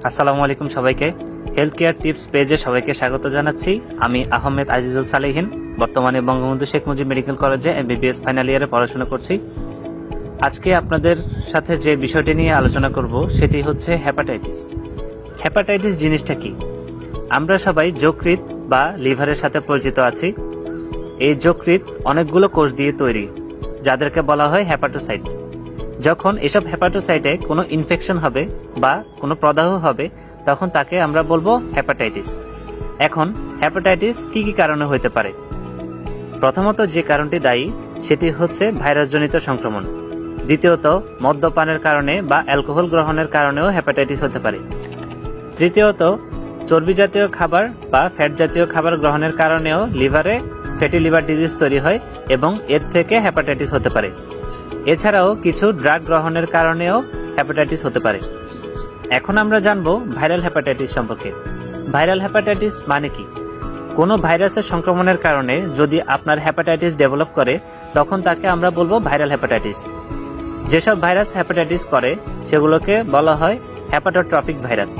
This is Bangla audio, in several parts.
আসসালামু আলাইকুম সবাইকে। হেলথ কেয়ার টিপস পেজে সবাইকে স্বাগত জানাচ্ছি। আমি আহমেদ আজিজুল সালেহিন, বর্তমানে বঙ্গবন্ধু শেখ মুজিব মেডিকেল কলেজে এমবিবিএস ফাইনাল ইয়ারে পড়াশোনা করছি। আজকে আপনাদের সাথে যে বিষয়টি নিয়ে আলোচনা করব সেটি হচ্ছে হেপাটাইটিস। হেপাটাইটিস জিনিসটা কি? আমরা সবাই যকৃৎ বা লিভারের সাথে পরিচিত আছি। এই যকৃৎ অনেকগুলো কোষ দিয়ে তৈরি, যাদেরকে বলা হয় হেপাটোসাইট। যখন এসব হেপাটোসাইটে কোনো ইনফেকশন হবে বা কোনো প্রদাহ হবে, তখন তাকে আমরা বলবো হেপাটাইটিস। এখন হেপাটাইটিস কি কি কারণে হতে পারে? প্রথমত যে কারণটি দায়ী সেটি হচ্ছে ভাইরাসজনিত সংক্রমণ। দ্বিতীয়ত মদ্যপানের কারণে বা অ্যালকোহল গ্রহণের কারণেও হেপাটাইটিস হতে পারে। তৃতীয়ত চর্বি জাতীয় খাবার বা ফ্যাট জাতীয় খাবার গ্রহণের কারণেও লিভারে ফ্যাটি লিভার ডিজিজ তৈরি হয় এবং এর থেকে হেপাটাইটিস হতে পারে। এছাড়াও কিছু ড্রাগ গ্রহণের কারণেও হেপাটাইটিস হতে পারে। এখন আমরা জানবো ভাইরাল হেপাটাইটিস সম্পর্কে। ভাইরাল হেপাটাইটিস মানে কি? কোনো ভাইরাসের সংক্রমণের কারণে যদি আপনার হেপাটাইটিস ডেভেলপ করে, তখন তাকে আমরা বলবো ভাইরাল হেপাটাইটিস। যেসব ভাইরাস হেপাটাইটিস করে সেগুলোকে বলা হয় হেপাটোট্রপিক ভাইরাস,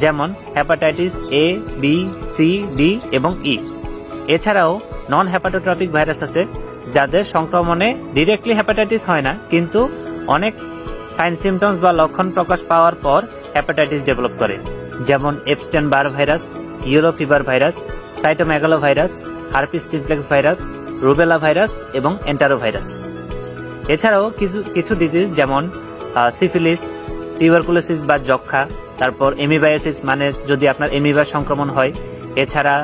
যেমন hepatitis A, B, C, D এবং ই। এছাড়াও নন হেপাটোট্রপিক ভাইরাস আছে, যাদের সংক্রমণে ডিরেক্টলি হেপাটাইটিস হয় না, কিন্তু অনেক সাইন সিমটমস বা লক্ষণ প্রকাশ পাওয়ার পর হেপাটাইটিস ডেভেলপ করে, যেমন এপস্টেন বার virus, yellow fever virus, cytomegalo virus, herpes simplex virus, rubella virus এবং এন্টারো ভাইরাস। এছাড়াও কিছু ডিজিজ যেমন সিফিলিস, টিউবারকুলোসিস বা যক্ষা, তারপর এমিবায়োসিস মানে যদি আপনার এমিবার সংক্রমণ হয়, এছাড়া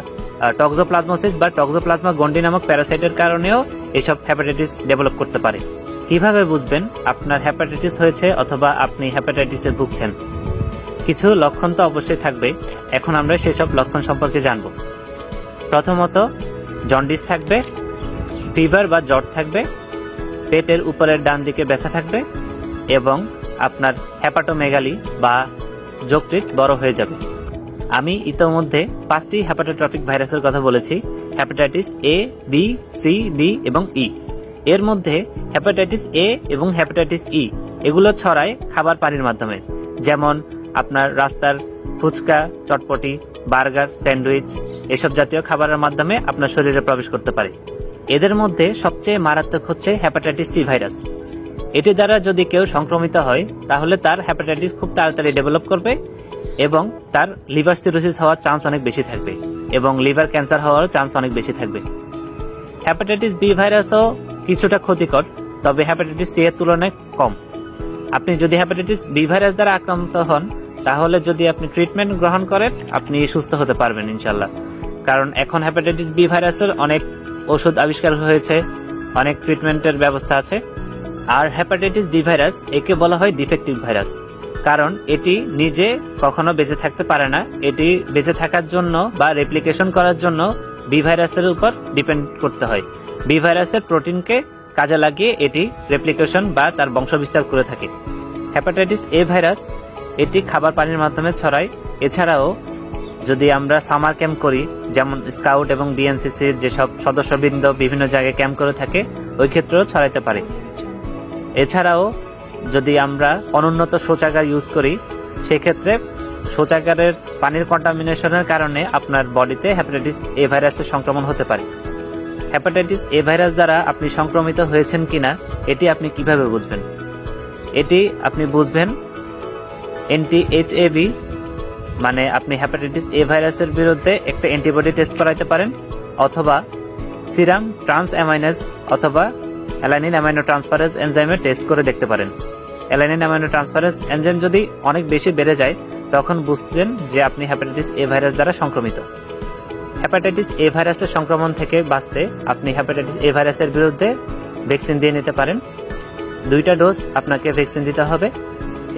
টক্সোপ্লাজমোসিস বা টক্সোপ্লাজমা গন্ডি নামক প্যারাসাইটের কারণেও এসব হেপাটাইটিস ডেভেলপ করতে পারে। কিভাবে বুঝবেন আপনার হেপাটাইটিস হয়েছে অথবা আপনি হেপাটাইটিসে ভুগছেন? কিছু লক্ষণ তো অবশ্যই থাকবে। এখন আমরা সেসব লক্ষণ সম্পর্কে জানব। প্রথমত জন্ডিস থাকবে, ফিভার বা জ্বর থাকবে, পেটের উপরের ডান দিকে ব্যথা থাকবে এবং আপনার হেপাটোমেগালি বা যকৃৎ বড় হয়ে যাবে। আমি ইতোমধ্যে 5টি হেপাটোট্রপিক ভাইরাসের কথা বলেছি, hepatitis A, B, C, D এবং ই। এর মধ্যে হেপাটাইটিস এ এবং হেপাটাইটিস ই এগুলো ছড়ায় খাবার পানির মাধ্যমে, যেমন আপনার রাস্তার ফুচকা, চটপটি, বার্গার, স্যান্ডউইচ এসব জাতীয় খাবারের মাধ্যমে আপনার শরীরে প্রবেশ করতে পারে। এদের মধ্যে সবচেয়ে মারাত্মক হচ্ছে হেপাটাইটিস সি ভাইরাস। এটি দ্বারা যদি কেউ সংক্রমিত হয়, তাহলে তার হেপাটাইটিস খুব তাড়াতাড়ি ডেভেলপ করবে এবং তার লিভার সিরোসিস হওয়ার চান্স অনেক বেশি থাকবে এবং লিভার ক্যান্সার হওয়ার চান্স অনেক বেশি থাকবে। হেপাটাইটিস বি ভাইরাসও কিছুটা ক্ষতিকর, তবে হেপাটাইটিস সি এর তুলনায় কম। আপনি যদি হেপাটাইটিস বি ভাইরাস দ্বারা আক্রান্ত হন, তাহলে যদি আপনি ট্রিটমেন্ট গ্রহণ করেন, আপনি সুস্থ হতে পারবেন ইনশাল্লাহ। কারণ এখন হেপাটাইটিস বি ভাইরাসের অনেক ওষুধ আবিষ্কার হয়েছে, অনেক ট্রিটমেন্টের ব্যবস্থা আছে। আর হেপাটাইটিস ডি ভাইরাস, একে বলা হয় ডিফেক্টিভ ভাইরাস, কারণ এটি নিজে কখনো বেঁচে থাকতে পারে না। এটি বেঁচে থাকার জন্য বা রেপ্লিকেশন করার জন্য বি ভাইরাসের উপর ডিপেন্ড করতে হয়। বি ভাইরাসের প্রোটিনকে কাজে লাগিয়ে এটি রেপ্লিকেশন বা তার বংশবিস্তার করে থাকে। হেপাটাইটিস এ ভাইরাস, এটি খাবার পানির মাধ্যমে ছড়ায়। এছাড়াও যদি আমরা সামার ক্যাম্প করি, যেমন স্কাউট এবং বিএনসিসির যেসব সদস্যবৃন্দ বিভিন্ন জায়গায় ক্যাম্প করে থাকে, ওই ক্ষেত্রেও ছড়াইতে পারে। এছাড়াও যদি আমরা অনুন্নত শৌচাগার ইউজ করি, সেক্ষেত্রে শৌচাগারের পানির কন্টামিনেশনের কারণে আপনার বডিতে হেপাটাইটিস এ ভাইরাসের সংক্রমণ হতে পারে। হেপাটাইটিস এ ভাইরাস দ্বারা আপনি সংক্রমিত হয়েছেন কিনা এটি আপনি কিভাবে বুঝবেন? এটি আপনি বুঝবেন NTHAB, মানে আপনি হেপাটাইটিস এ ভাইরাসের বিরুদ্ধে একটা অ্যান্টিবডি টেস্ট করাইতে পারেন, অথবা সিরাম ট্রান্স অ্যামাইনেজ অথবা অ্যালানিন অ্যামাইনো ট্রান্সফারেজ এনজাইমের টেস্ট করে দেখতে পারেন। অ্যালানিন অ্যামাইনো ট্রান্সফারেজ এনজাইম যদি অনেক বেশি বেড়ে যায়, তখন বুঝবেন যে আপনি হেপাটাইটিস এ ভাইরাস দ্বারা সংক্রমিত। হেপাটাইটিস এ ভাইরাসের সংক্রমণ থেকে বাঁচতে আপনি হেপাটাইটিস এ ভাইরাসের বিরুদ্ধে ভ্যাকসিন দিয়ে নিতে পারেন। 2টা ডোজ আপনাকে ভ্যাকসিন দিতে হবে।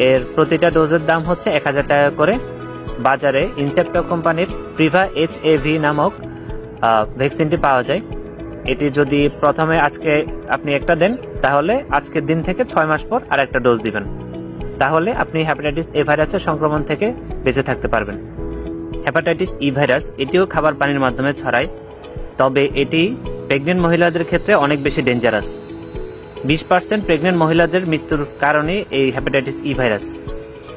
এর প্রতিটা ডোজের দাম হচ্ছে 1000 টাকা করে। বাজারে ইনসেপ্টো কোম্পানির প্রিভা HAV নামক ভ্যাকসিনটি পাওয়া যায়। এটি যদি প্রথমে আজকে আপনি একটা দেন, তাহলে আজকের দিন থেকে 6 মাস পর আর একটা ডোজ দিবেন। তাহলে আপনি হেপাটাইটিস এ ভাইরাসের সংক্রমণ থেকে বেঁচে থাকতে পারবেন। হেপাটাইটিস ই ভাইরাস, এটিও খাবার পানির মাধ্যমে ছড়ায়, তবে এটি প্রেগনেন্ট মহিলাদের ক্ষেত্রে অনেক বেশি ডেঞ্জারাস। 20% প্রেগনেন্ট মহিলাদের মৃত্যুর কারণে এই হেপাটাইটিস ই ভাইরাস।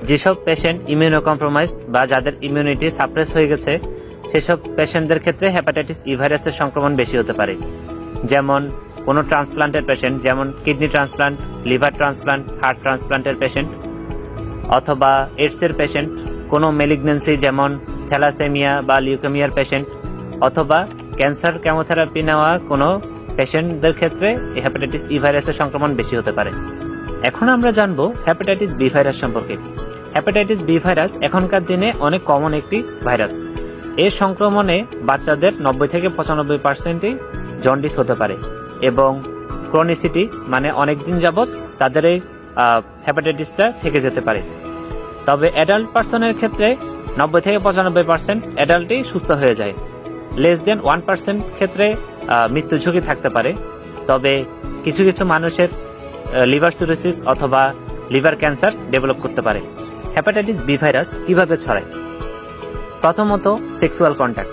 যেসব পেশেন্ট ইমিউনো কম্প্রোমাইজড বা যাদের ইমিউনিটি সাপ্রেস হয়ে গেছে সেসব পেশেন্টদের ক্ষেত্রে হেপাটাইটিস ই ভাইরাসের সংক্রমণ বেশি হতে পারে। যেমন কোনো ট্রান্সপ্লান্টের পেশেন্ট, যেমন kidney transplant, liver transplant, heart ট্রান্সপ্লান্টের পেশেন্ট, অথবা এইডসের পেশেন্ট, কোনো মেলিগনেন্সি যেমন থ্যালাসেমিয়া বা লিউকেমিয়ার পেশেন্ট, অথবা ক্যান্সার কেমোথেরাপি নেওয়া কোনো পেশেন্টদের ক্ষেত্রে এই হেপাটাইটিস ই ভাইরাসের সংক্রমণ বেশি হতে পারে। এখন আমরা জানবো হেপাটাইটিস বি ভাইরাস সম্পর্কে। হেপাটাইটিস বি ভাইরাস এখনকার দিনে অনেক কমন একটি ভাইরাস। এর সংক্রমণে বাচ্চাদের 90 থেকে 95% জন্ডিস হতে পারে এবং ক্রনিসিটি মানে অনেকদিন যাবৎ তাদের এই হেপাটাইটিসটা থেকে যেতে পারে। তবে অ্যাডাল্ট পার্সনের ক্ষেত্রে 90 থেকে 95% অ্যাডাল্টই সুস্থ হয়ে যায়। লেস দেন 1% ক্ষেত্রে মৃত্যু ঝুঁকি থাকতে পারে। তবে কিছু কিছু মানুষের লিভার সিরোসিস অথবা লিভার ক্যান্সার ডেভেলপ করতে পারে। হেপাটাইটিস বি ভাইরাস কিভাবে ছড়ায়? প্রথমত সেক্সুয়াল কন্ট্যাক্ট।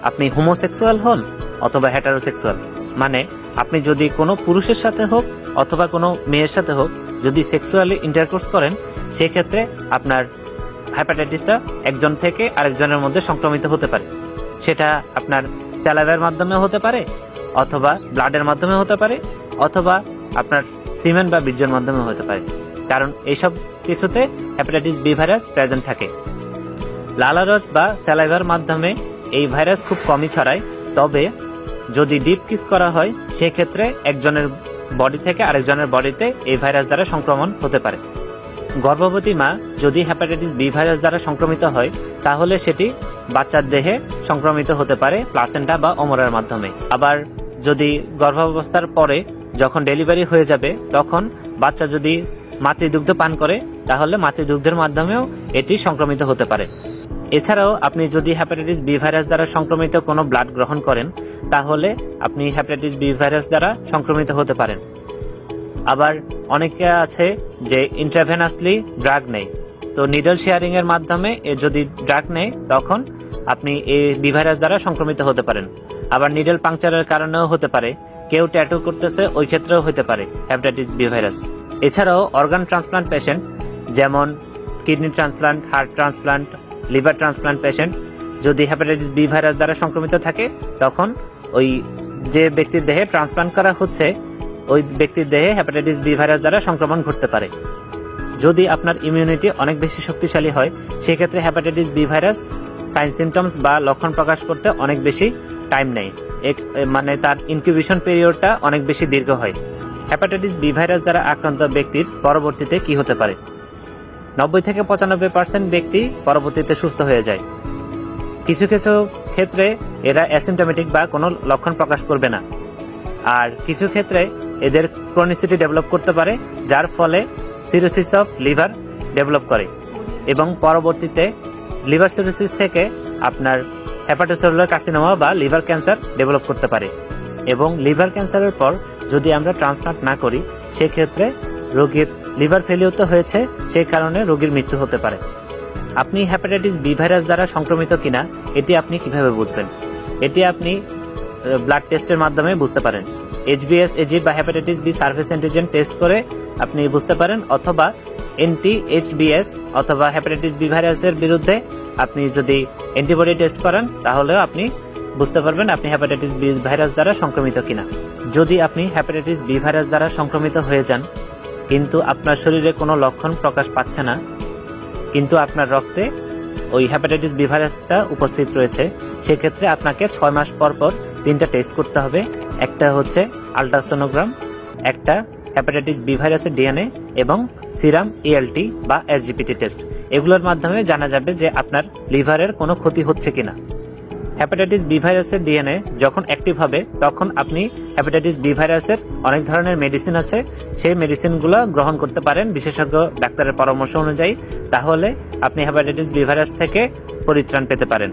আপনি হোমোসেক্সুয়াল হন অথবা হেটারোসেক্সুয়াল, মানে আপনি যদি কোনো পুরুষের সাথে হোক অথবা কোনো মেয়ের সাথে হোক যদি সেক্সুয়ালি ইন্টারকোর্স করেন, সেক্ষেত্রে আপনার হেপাটাইটিসটা একজন থেকে আরেকজনের মধ্যে সংক্রমিত হতে পারে। সেটা আপনার স্যালাইভার মাধ্যমে হতে পারে, অথবা ব্লাডের মাধ্যমে হতে পারে, অথবা আপনার সিমেন্ট বা বীর্যের মাধ্যমে হতে পারে। কারণ এইসব কিছুতে হেপাটাইটিস বি ভাইরাস প্রেজেন্ট থাকে। লালারস বা স্যালাইভার মাধ্যমে এই ভাইরাস খুব কমই ছড়ায়। তবে যদি ডিপ কিস করা হয় সেক্ষেত্রে একজনের বডি থেকে আরেকজনের বডিতে এই ভাইরাস দ্বারা সংক্রমণ হতে পারে। গর্ভবতী মা যদি হেপাটাইটিস বি ভাইরাস দ্বারা সংক্রমিত হয় তাহলে সেটি বাচ্চার দেহে সংক্রমিত হতে পারে প্লাসেন্টা বা ওমরার মাধ্যমে। আবার যদি গর্ভাবস্থার পরে যখন ডেলিভারি হয়ে যাবে তখন বাচ্চা যদি মাতৃদুগ্ধ পান করে তাহলে মাতৃদুগ্ধের মাধ্যমেও এটি সংক্রমিত হতে পারে। এছাড়াও আপনি যদি হেপাটাইটিস বি ভাইরাস দ্বারা সংক্রমিত কোনো ব্লাড গ্রহণ করেন তাহলে আপনি হেপাটাইটিস বি ভাইরাস দ্বারা সংক্রমিত হতে পারেন। আবার অনেকে আছে যে ইন্ট্রাভেনাসলি ড্রাগ নেয়, তো নিডল শেয়ারিং এর মাধ্যমে যদি ড্রাগ নেয় তখন আপনি এই বি ভাইরাস দ্বারা সংক্রমিত হতে পারেন। আবার নিডল পাংচারের কারণেও হতে পারে, কেউ ট্যাটু করতেছে ওই ক্ষেত্রেও হতে পারে হেপাটাইটিস বি ভাইরাস। এছাড়াও অর্গান ট্রান্সপ্লান্ট পেশেন্ট যেমন kidney transplant, heart transplant, liver transplant patient যদি হেপাটাইটিস বি ভাইরাস দ্বারা সংক্রমিত থাকে তখন ওই যে ব্যক্তির দেহে ট্রান্সপ্লান্ট করা হচ্ছে ওই ব্যক্তির দেহে হেপাটাইটিস বি ভাইরাস দ্বারা সংক্রমণ ঘটতে পারে। যদি আপনার ইমিউনিটি অনেক বেশি শক্তিশালী হয় সেক্ষেত্রে hepatitis B virus sign symptoms বা লক্ষণ প্রকাশ করতে অনেক বেশি টাইম নেয়, মানে তার ইনকিউবেশন পিরিয়ডটা অনেক বেশি দীর্ঘ হয়। হেপাটাইটিস বি ভাইরাস দ্বারা আক্রান্ত ব্যক্তির পরবর্তীতে কি হতে পারে? 90 থেকে 95% ব্যক্তি পরবর্তীতে সুস্থ হয়ে যায়। কিছু কিছু ক্ষেত্রে এরা অ্যাসিমটমেটিক বা কোনো লক্ষণ প্রকাশ করবে না, আর কিছু ক্ষেত্রে এদের ক্রনিসিটি ডেভেলপ করতে পারে যার ফলে সিরোসিস অফ লিভার ডেভেলপ করে এবং পরবর্তীতে লিভার সিরোসিস থেকে আপনার হেপাটোসেলুলার কার্সিনোমা বা লিভার ক্যান্সার ডেভেলপ করতে পারে। এবং লিভার ক্যান্সারের পর যদি আমরা ট্রান্সপ্লান্ট না করি সেক্ষেত্রে রোগীর লিভার ফেলিওর তো হয়েছে, সেই কারণে রোগীর মৃত্যু হতে পারে। আপনি হেপাটাইটিস বি ভাইরাস দ্বারা সংক্রমিত কিনা এটি আপনি কিভাবে বুঝবেন? এটি আপনি ব্লাড টেস্টের মাধ্যমে বুঝতে পারেন। HBsAg বা hepatitis B surface antigen test করে আপনি বুঝতে পারেন, অথবা NT-HBS অথবা হেপাটাইটিস বি ভাইরাসের বিরুদ্ধে আপনি যদি অ্যান্টিবডি টেস্ট করেন তাহলেও আপনি বুঝতে পারবেন আপনি হেপাটাইটিস বি ভাইরাস দ্বারা সংক্রমিত কিনা। যদি আপনি হেপাটাইটিস বি ভাইরাস দ্বারা সংক্রমিত হয়ে যান কিন্তু আপনার শরীরে কোনো লক্ষণ প্রকাশ পাচ্ছে না, কিন্তু আপনার রক্তে ওই হেপাটাইটিস বি ভাইরাসটা উপস্থিত রয়েছে, সেক্ষেত্রে আপনাকে 6 মাস পর পর 3টা টেস্ট করতে হবে। একটা হচ্ছে আল্ট্রাসোনোগ্রাম, একটা হেপাটাইটিস বি ভাইরাসের ডিএনএ এবং সিরাম ELT বা SGPT টেস্ট। এগুলোর মাধ্যমে জানা যাবে যে আপনার লিভারের কোনো ক্ষতি হচ্ছে কিনা। হেপাটাইটিস বি ভাইরাসের ডিএনএ যখন অ্যাক্টিভ হবে তখন আপনি হেপাটাইটিস বি ভাইরাসের অনেক ধরনের মেডিসিন আছে, সেই মেডিসিনগুলো গ্রহণ করতে পারেন বিশেষজ্ঞ ডাক্তারের পরামর্শ অনুযায়ী, তাহলে আপনি হেপাটাইটিস বি ভাইরাস থেকে পরিত্রাণ পেতে পারেন।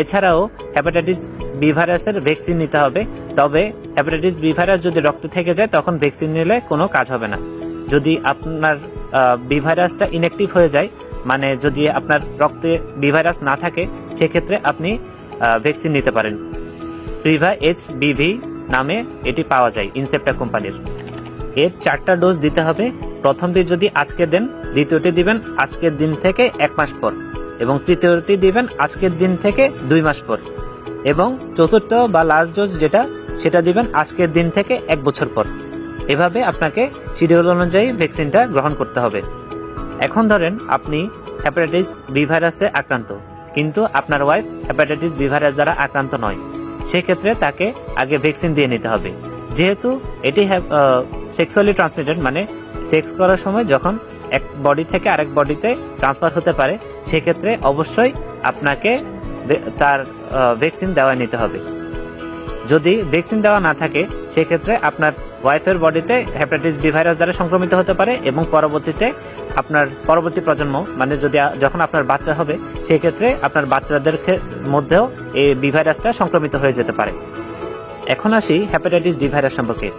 এছাড়াও হেপাটাইটিস বি ভাইরাসের ভ্যাকসিন নিতে হবে, তবে হেপাটাইটিস বি ভাইরাস যদি রক্তে থেকে যায় তখন ভ্যাকসিন নিলে কোনো কাজ হবে না। যদি আপনার বি ভাইরাসটা ইনঅ্যাক্টিভ হয়ে যায়, মানে যদি আপনার রক্তে বি ভাইরাস না থাকে, সেক্ষেত্রে আপনি ভ্যাকসিন নিতে পারেন। প্রিভা HBV নামে এটি পাওয়া যায় ইনসেপ্টা কোম্পানির। এর 4টা ডোজ দিতে হবে প্রথমটি যদি আজকে দেন, দ্বিতীয়টি দিবেন আজকের দিন থেকে 1 মাস পর, এবং তৃতীয়টি দিবেন আজকের দিন থেকে 2 মাস পর, এবং চতুর্থ বা লাস্ট ডোজ যেটা সেটা দিবেন আজকের দিন থেকে 1 বছর পর। এভাবে আপনাকে শিডিউল অনুযায়ী ভ্যাকসিনটা গ্রহণ করতে হবে। এখন ধরেন আপনি হেপাটাইটিস বি ভাইরাসে আক্রান্ত, কিন্তু আপনার ওয়াইফ হেপাটাইটিস বি ভাইরাস দ্বারা আক্রান্ত নয়। সেক্ষেত্রে তাকে আগে ভ্যাকসিন দিয়ে নিতে হবে। যেহেতু এটি সেক্সুয়ালি ট্রান্সমিটেড, মানে সেক্স করার সময় যখন এক বডি থেকে আরেক বডিতে ট্রান্সফার হতে পারে, সেক্ষেত্রে অবশ্যই আপনাকে তার ভ্যাকসিন দেওয়া নিতে হবে। যদি ভ্যাকসিন দেওয়া না থাকে, সেক্ষেত্রে আপনার ওয়াইফের বডিতে হেপাটাইটিস বি ভাইরাস দ্বারা সংক্রমিত হতে পারে, এবং পরবর্তীতে আপনার পরবর্তী প্রজন্ম, মানে যখন আপনার বাচ্চা হবে, সেক্ষেত্রে আপনার বাচ্চাদের মধ্যেও এই বি ভাইরাসটা সংক্রমিত হয়ে যেতে পারে। এখন আসি হেপাটাইটিস ডি ভাইরাস সম্পর্কে।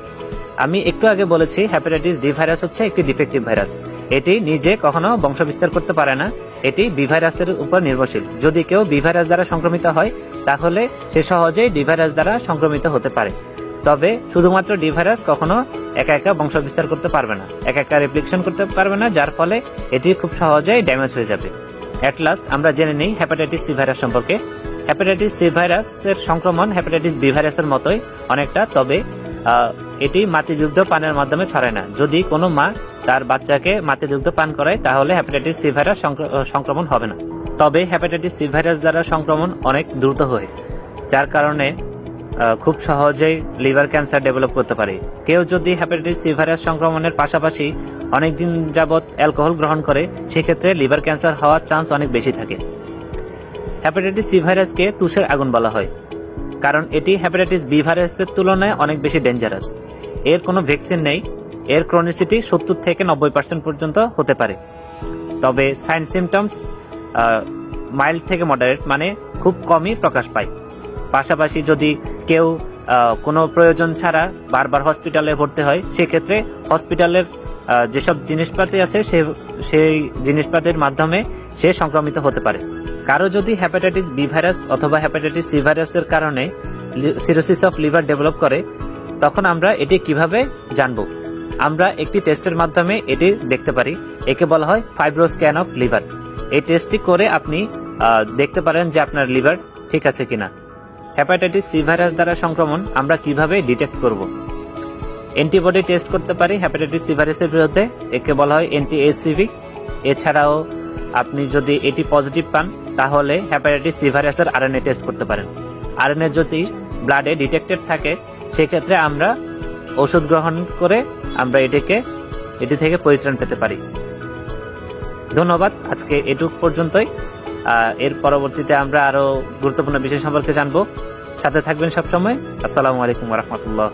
আমি একটু আগে বলেছি হেপাটাইটিস ডি ভাইরাস হচ্ছে একটি ডিফেক্টিভ ভাইরাস। এটি নিজে কখনো বংশ বিস্তার করতে পারে না, এটি বি ভাইরাসের উপর নির্ভরশীল। যদি কেউ বি ভাইরাস দ্বারা সংক্রমিত হয়, তাহলে সে সহজেই ডি ভাইরাস দ্বারা সংক্রমিত হতে পারে। তবে শুধুমাত্র ডি ভাইরাস কখনো একা একা বংশ বিস্তার করতে পারবে না, একা একা রেপ্লিকেশন করতে পারবে না, যার ফলে এটি খুব সহজেই ড্যামেজ হয়ে যাবে। এট লাস্ট আমরা জেনে নিই হেপাটাইটিস সি ভাইরাস সম্পর্কে। হেপাটাইটিস সি ভাইরাসের সংক্রমণ হেপাটাইটিস বি ভাইরাসের মতোই অনেকটা, তবে এটি মাতৃদুগ্ধ পানের মাধ্যমে ছড়ায় না। যদি কোনো মা তার বাচ্চাকে মাতৃদুগ্ধ পান করায়, তাহলে হেপাটাইটিস সি ভাইরাস সংক্রমণ হবে না। তবে হেপাটাইটিস সি ভাইরাস দ্বারা সংক্রমণ অনেক দ্রুত হয়, যার কারণে খুব সহজেই লিভার ক্যান্সার ডেভেলপ করতে পারে। কেউ যদি হেপাটাইটিস সি ভাইরাস সংক্রমণের পাশাপাশি অনেকদিন যাবৎ অ্যালকোহল গ্রহণ করে, সেক্ষেত্রে লিভার ক্যান্সার হওয়ার চান্স অনেক বেশি থাকে। হেপাটাইটিস সি ভাইরাসকে তুষের আগুন বলা হয়, কারণ এটি হেপাটাইটিস বি ভাইরাসের তুলনায় অনেক বেশি ডেঞ্জারাস। এর কোনো ভ্যাকসিন নেই, এর ক্রনিসিটি 70 থেকে 90% পর্যন্ত হতে পারে। তবে সাইন সিমটমস মাইল্ড থেকে মডারেট, মানে খুব কমই প্রকাশ পায়। পাশাপাশি যদি কেউ কোনো প্রয়োজন ছাড়া বারবার হসপিটালে ভর্তি হয়, সেক্ষেত্রে হসপিটালের যেসব জিনিসপাতি আছে সেই জিনিসপাতির মাধ্যমে সে সংক্রমিত হতে পারে। কারো যদি হেপাটাইটিস বি ভাইরাস অথবা হেপাটাইটিস সি ভাইরাসের কারণে সিরোসিস অফ লিভার ডেভেলপ করে, তখন আমরা এটি কিভাবে জানব? আমরা একটি টেস্টের মাধ্যমে এটি দেখতে পারি। একে বলা হয় ফাইব্রোস্ক্যান অফ লিভার। এই টেস্টটি করে আপনি দেখতে পারেন যে আপনার লিভার ঠিক আছে কিনা। হেপাটাইটিস সি ভাইরাস দ্বারা সংক্রমণ আমরা কিভাবে ডিটেক্ট করব? অ্যান্টিবডি টেস্ট করতে পারি হেপাটাইটিস সি ভাইরাসের বিরুদ্ধে, একে বলা হয় অ্যান্টি-এইচসিভি। এছাড়াও আপনি যদি এটি পজিটিভ পান, তাহলে হেপাটাইটিস সি ভাইরাসের আরএনএ টেস্ট করতে পারেন। আরএনএ যদি ব্লাডে ডিটেক্টেড থাকে, সেক্ষেত্রে আমরা ওষুধ গ্রহণ করে আমরা এটি থেকে পরিত্রাণ পেতে পারি। ধন্যবাদ, আজকে এটুক পর্যন্তই। এর পরবর্তীতে আমরা আরো গুরুত্বপূর্ণ বিষয় সম্পর্কে জানবো। সাথে থাকবেন সবসময়। আসসালামু আলাইকুম ওয়া রাহমাতুল্লাহ।